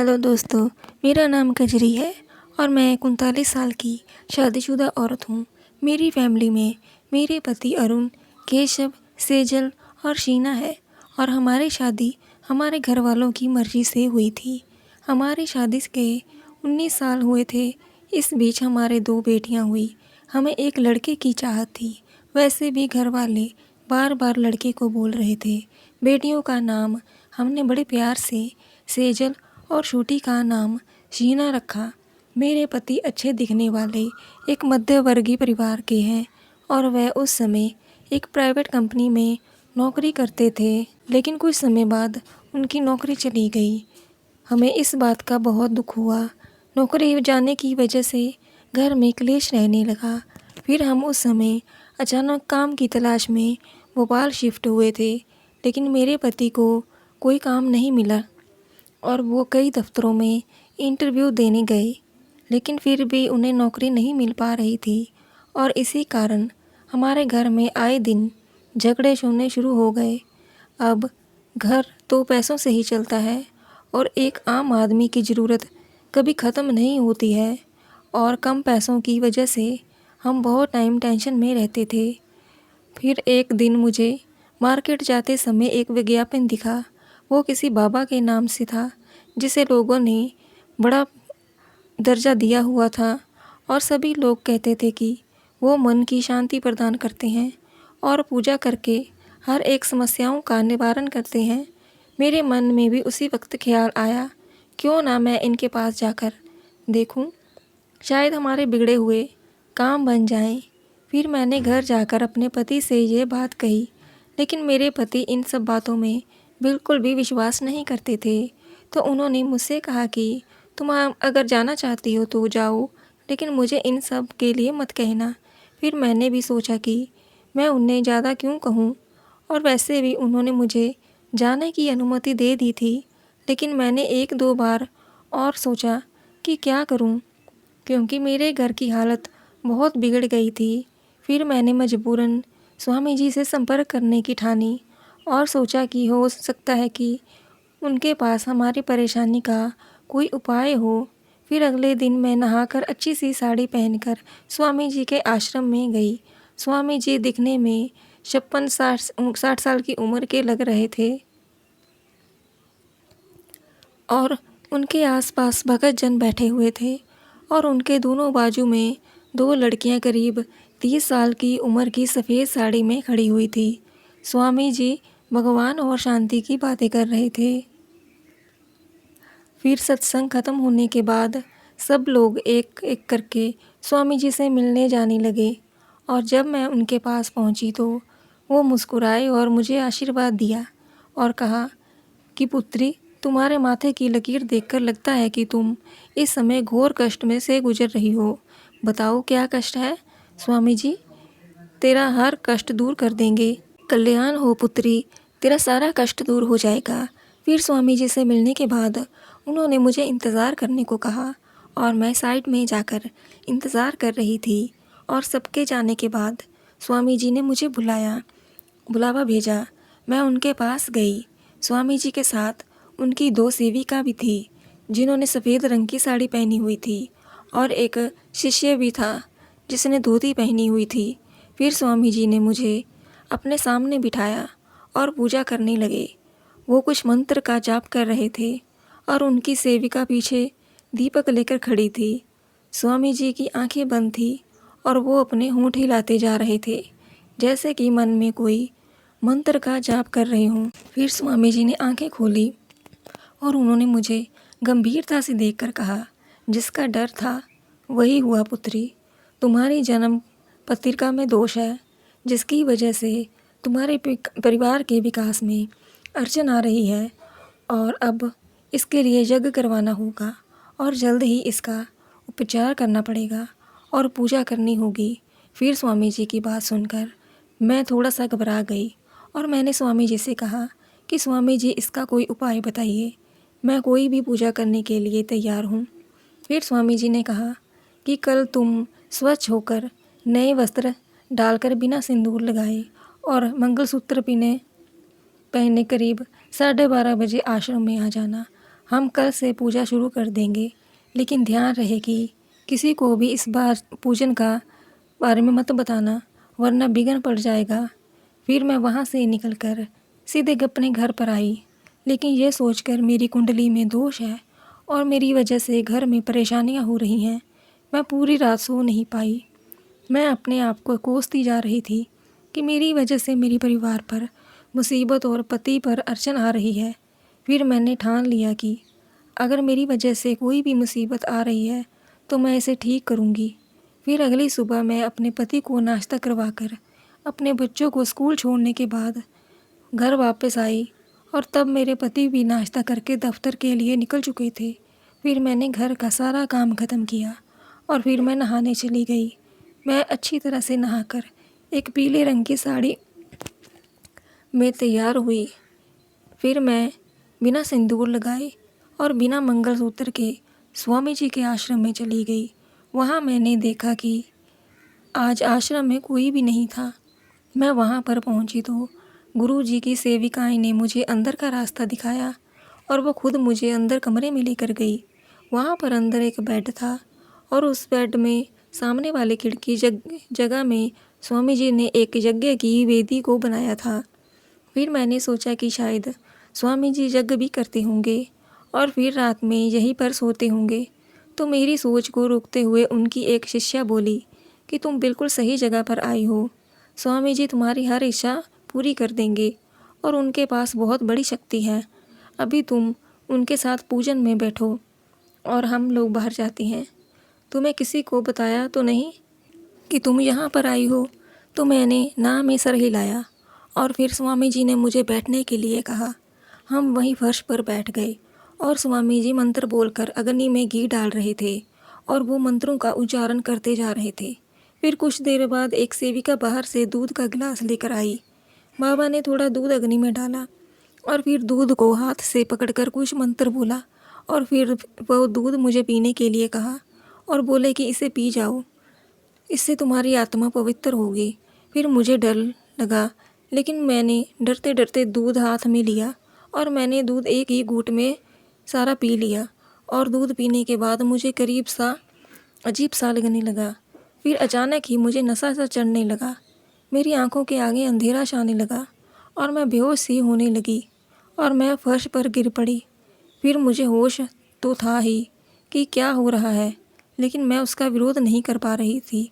Hello दोस्तों, मेरा नाम कजरी है और मैं एक 39 साल की शादीशुदा औरत हूँ। मेरी फैमिली में मेरे पति अरुण, केशव, सेजल और शीना है और हमारी शादी हमारे घर वालों की मर्ज़ी से हुई थी। हमारी शादी के 19 साल हुए थे। इस बीच हमारे 2 बेटियाँ हुई। हमें एक लड़के की चाहत थी। वैसे भी घर वाले बार बार लड़के को बोल रहे थे। बेटियों का नाम हमने बड़े प्यार से सेजल और छोटी का नाम शीना रखा। मेरे पति अच्छे दिखने वाले एक मध्यवर्गीय परिवार के हैं और वह उस समय एक प्राइवेट कंपनी में नौकरी करते थे, लेकिन कुछ समय बाद उनकी नौकरी चली गई। हमें इस बात का बहुत दुख हुआ। नौकरी जाने की वजह से घर में क्लेश रहने लगा। फिर हम उस समय अचानक काम की तलाश में भोपाल शिफ्ट हुए थे, लेकिन मेरे पति को कोई काम नहीं मिला और वो कई दफ्तरों में इंटरव्यू देने गए, लेकिन फिर भी उन्हें नौकरी नहीं मिल पा रही थी और इसी कारण हमारे घर में आए दिन झगड़े होने शुरू हो गए। अब घर तो पैसों से ही चलता है और एक आम आदमी की ज़रूरत कभी ख़त्म नहीं होती है और कम पैसों की वजह से हम बहुत टाइम टेंशन में रहते थे। फिर एक दिन मुझे मार्केट जाते समय एक विज्ञापन दिखा। वो किसी बाबा के नाम से था, जिसे लोगों ने बड़ा दर्जा दिया हुआ था और सभी लोग कहते थे कि वो मन की शांति प्रदान करते हैं और पूजा करके हर एक समस्याओं का निवारण करते हैं। मेरे मन में भी उसी वक्त ख्याल आया, क्यों ना मैं इनके पास जाकर देखूं, शायद हमारे बिगड़े हुए काम बन जाएं। फिर मैंने घर जाकर अपने पति से ये बात कही, लेकिन मेरे पति इन सब बातों में बिल्कुल भी विश्वास नहीं करते थे। तो उन्होंने मुझसे कहा कि तुम अगर जाना चाहती हो तो जाओ, लेकिन मुझे इन सब के लिए मत कहना। फिर मैंने भी सोचा कि मैं उन्हें ज़्यादा क्यों कहूँ, और वैसे भी उन्होंने मुझे जाने की अनुमति दे दी थी, लेकिन मैंने 1-2 बार और सोचा कि क्या करूँ, क्योंकि मेरे घर की हालत बहुत बिगड़ गई थी। फिर मैंने मजबूरन स्वामी जी से संपर्क करने की ठानी और सोचा कि हो सकता है कि उनके पास हमारी परेशानी का कोई उपाय हो। फिर अगले दिन मैं नहाकर अच्छी सी साड़ी पहनकर स्वामी जी के आश्रम में गई। स्वामी जी दिखने में 56-60 साल की उम्र के लग रहे थे और उनके आसपास भगत जन बैठे हुए थे और उनके दोनों बाजू में 2 लड़कियां करीब 30 साल की उम्र की सफ़ेद साड़ी में खड़ी हुई थी। स्वामी जी भगवान और शांति की बातें कर रहे थे। फिर सत्संग खत्म होने के बाद सब लोग एक एक करके स्वामी जी से मिलने जाने लगे और जब मैं उनके पास पहुंची तो वो मुस्कुराए और मुझे आशीर्वाद दिया और कहा कि पुत्री, तुम्हारे माथे की लकीर देखकर लगता है कि तुम इस समय घोर कष्ट में से गुजर रही हो। बताओ क्या कष्ट है? स्वामी जी तेरा हर कष्ट दूर कर देंगे। कल्याण हो पुत्री, तेरा सारा कष्ट दूर हो जाएगा। फिर स्वामी जी से मिलने के बाद उन्होंने मुझे इंतज़ार करने को कहा और मैं साइड में जाकर इंतज़ार कर रही थी और सबके जाने के बाद स्वामी जी ने मुझे बुलावा भेजा। मैं उनके पास गई। स्वामी जी के साथ उनकी 2 सेविका भी थी, जिन्होंने सफ़ेद रंग की साड़ी पहनी हुई थी और एक शिष्य भी था जिसने धोती पहनी हुई थी। फिर स्वामी जी ने मुझे अपने सामने बिठाया और पूजा करने लगे। वो कुछ मंत्र का जाप कर रहे थे और उनकी सेविका पीछे दीपक लेकर खड़ी थी। स्वामी जी की आंखें बंद थी और वो अपने होंठ हिलाते जा रहे थे, जैसे कि मन में कोई मंत्र का जाप कर रहे हों। फिर स्वामी जी ने आंखें खोली और उन्होंने मुझे गंभीरता से देखकर कहा, जिसका डर था वही हुआ पुत्री। तुम्हारी जन्म पत्रिका में दोष है, जिसकी वजह से तुम्हारे परिवार के विकास में अड़चन आ रही है और अब इसके लिए यज्ञ करवाना होगा और जल्द ही इसका उपचार करना पड़ेगा और पूजा करनी होगी। फिर स्वामी जी की बात सुनकर मैं थोड़ा सा घबरा गई और मैंने स्वामी जी से कहा कि स्वामी जी इसका कोई उपाय बताइए, मैं कोई भी पूजा करने के लिए तैयार हूँ। फिर स्वामी जी ने कहा कि कल तुम स्वच्छ होकर नए वस्त्र डालकर बिना सिंदूर लगाए और मंगलसूत्र पहने करीब 12:30 बजे आश्रम में आ जाना। हम कल से पूजा शुरू कर देंगे, लेकिन ध्यान रहे कि किसी को भी इस बार पूजन का बारे में मत बताना, वरना बिगड़ पड़ जाएगा। फिर मैं वहाँ से निकलकर सीधे अपने घर पर आई, लेकिन ये सोचकर मेरी कुंडली में दोष है और मेरी वजह से घर में परेशानियाँ हो रही हैं, मैं पूरी रात सो नहीं पाई। मैं अपने आप को कोसती जा रही थी कि मेरी वजह से मेरे परिवार पर मुसीबत और पति पर अड़चन आ रही है। फिर मैंने ठान लिया कि अगर मेरी वजह से कोई भी मुसीबत आ रही है तो मैं इसे ठीक करूँगी। फिर अगली सुबह मैं अपने पति को नाश्ता करवाकर अपने बच्चों को स्कूल छोड़ने के बाद घर वापस आई और तब मेरे पति भी नाश्ता करके दफ्तर के लिए निकल चुके थे। फिर मैंने घर का सारा काम ख़त्म किया और फिर मैं नहाने चली गई। मैं अच्छी तरह से नहाकर एक पीले रंग की साड़ी में तैयार हुई। फिर मैं बिना सिंदूर लगाए और बिना मंगलसूत्र के स्वामी जी के आश्रम में चली गई। वहाँ मैंने देखा कि आज आश्रम में कोई भी नहीं था। मैं वहाँ पर पहुँची तो गुरु जी की सेविकाएं ने मुझे अंदर का रास्ता दिखाया और वो खुद मुझे अंदर कमरे में लेकर गई। वहाँ पर अंदर एक बेड था और उस बेड में सामने वाले खिड़की जगह में स्वामी जी ने एक यज्ञ की वेदी को बनाया था। फिर मैंने सोचा कि शायद स्वामी जी यज्ञ भी करते होंगे और फिर रात में यहीं पर सोते होंगे। तो मेरी सोच को रोकते हुए उनकी एक शिष्या बोली कि तुम बिल्कुल सही जगह पर आई हो, स्वामी जी तुम्हारी हर इच्छा पूरी कर देंगे और उनके पास बहुत बड़ी शक्ति है। अभी तुम उनके साथ पूजन में बैठो और हम लोग बाहर जाते हैं। तुम्हें किसी को बताया तो नहीं कि तुम यहाँ पर आई हो? तो मैंने ना में सर हिलाया और फिर स्वामी जी ने मुझे बैठने के लिए कहा। हम वहीं फर्श पर बैठ गए और स्वामी जी मंत्र बोलकर अग्नि में घी डाल रहे थे और वो मंत्रों का उच्चारण करते जा रहे थे। फिर कुछ देर बाद एक सेविका बाहर से दूध का गिलास लेकर आई। बाबा ने थोड़ा दूध अग्नि में डाला और फिर दूध को हाथ से पकड़कर कुछ मंत्र बोला और फिर वो दूध मुझे पीने के लिए कहा और बोले कि इसे पी जाओ, इससे तुम्हारी आत्मा पवित्र होगी। फिर मुझे डर लगा, लेकिन मैंने डरते डरते दूध हाथ में लिया और मैंने दूध एक ही घूंट में सारा पी लिया और दूध पीने के बाद मुझे अजीब सा लगने लगा। फिर अचानक ही मुझे नशा सा चढ़ने लगा, मेरी आंखों के आगे अंधेरा छाने लगा और मैं बेहोश सी होने लगी और मैं फर्श पर गिर पड़ी। फिर मुझे होश तो था ही कि क्या हो रहा है, लेकिन मैं उसका विरोध नहीं कर पा रही थी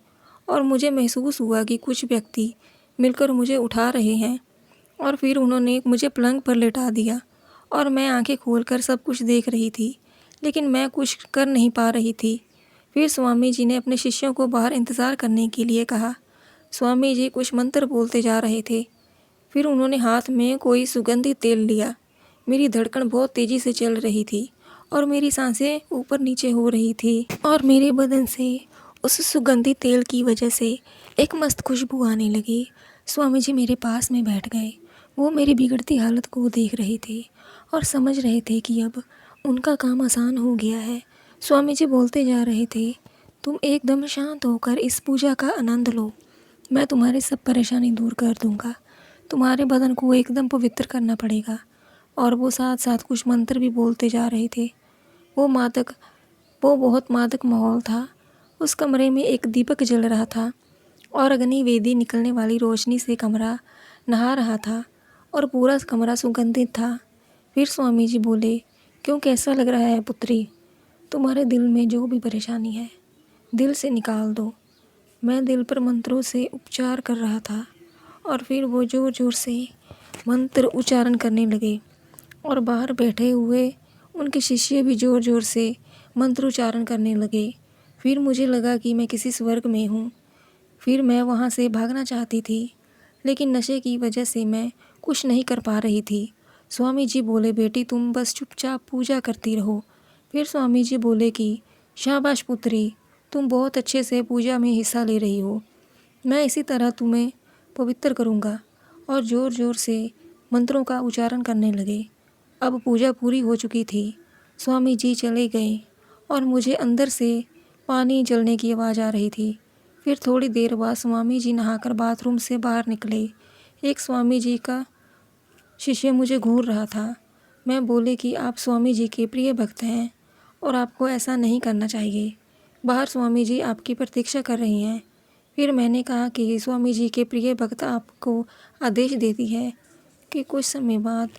और मुझे महसूस हुआ कि कुछ व्यक्ति मिलकर मुझे उठा रहे हैं और फिर उन्होंने मुझे पलंग पर लेटा दिया और मैं आंखें खोलकर सब कुछ देख रही थी, लेकिन मैं कुछ कर नहीं पा रही थी। फिर स्वामी जी ने अपने शिष्यों को बाहर इंतज़ार करने के लिए कहा। स्वामी जी कुछ मंत्र बोलते जा रहे थे। फिर उन्होंने हाथ में कोई सुगंधित तेल लिया। मेरी धड़कन बहुत तेज़ी से चल रही थी और मेरी सांसें ऊपर नीचे हो रही थी और मेरे बदन से उस सुगंधित तेल की वजह से एक मस्त खुशबू आने लगी। स्वामी जी मेरे पास में बैठ गए। वो मेरी बिगड़ती हालत को देख रहे थे और समझ रहे थे कि अब उनका काम आसान हो गया है। स्वामी जी बोलते जा रहे थे, तुम एकदम शांत होकर इस पूजा का आनंद लो। मैं तुम्हारी सब परेशानी दूर कर दूंगा। तुम्हारे बदन को एकदम पवित्र करना पड़ेगा। और वो साथ साथ कुछ मंत्र भी बोलते जा रहे थे। वो बहुत मादक माहौल था। उस कमरे में एक दीपक जल रहा था और अग्नि वेदी निकलने वाली रोशनी से कमरा नहा रहा था और पूरा कमरा सुगंधित था। फिर स्वामी जी बोले, क्यों, कैसा लग रहा है पुत्री? तुम्हारे दिल में जो भी परेशानी है दिल से निकाल दो। मैं दिल पर मंत्रों से उपचार कर रहा था और फिर वो ज़ोर ज़ोर से मंत्र उच्चारण करने लगे और बाहर बैठे हुए उनके शिष्य भी ज़ोर ज़ोर से मंत्र उच्चारण करने लगे। फिर मुझे लगा कि मैं किसी स्वर्ग में हूँ। फिर मैं वहाँ से भागना चाहती थी, लेकिन नशे की वजह से मैं कुछ नहीं कर पा रही थी। स्वामी जी बोले, बेटी तुम बस चुपचाप पूजा करती रहो। फिर स्वामी जी बोले कि शाबाश पुत्री, तुम बहुत अच्छे से पूजा में हिस्सा ले रही हो। मैं इसी तरह तुम्हें पवित्र करूँगा। और ज़ोर ज़ोर से मंत्रों का उच्चारण करने लगे। अब पूजा पूरी हो चुकी थी। स्वामी जी चले गए और मुझे अंदर से पानी जलने की आवाज़ आ रही थी। फिर थोड़ी देर बाद स्वामी जी नहाकर बाथरूम से बाहर निकले। एक स्वामी जी का शिष्य मुझे घूर रहा था। मैं बोले कि आप स्वामी जी के प्रिय भक्त हैं और आपको ऐसा नहीं करना चाहिए। बाहर स्वामी जी आपकी प्रतीक्षा कर रही हैं। फिर मैंने कहा कि स्वामी जी के प्रिय भक्त आपको आदेश देती है कि कुछ समय बाद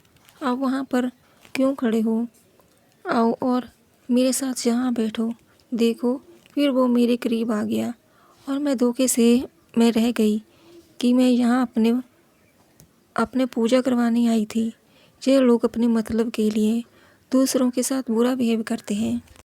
आप वहाँ पर क्यों खड़े हो, आओ और मेरे साथ यहाँ बैठो। देखो, फिर वो मेरे करीब आ गया और मैं धोखे से मैं रह गई कि मैं यहाँ अपने अपने पूजा करवाने आई थी। ये लोग अपने मतलब के लिए दूसरों के साथ बुरा बिहेव करते हैं।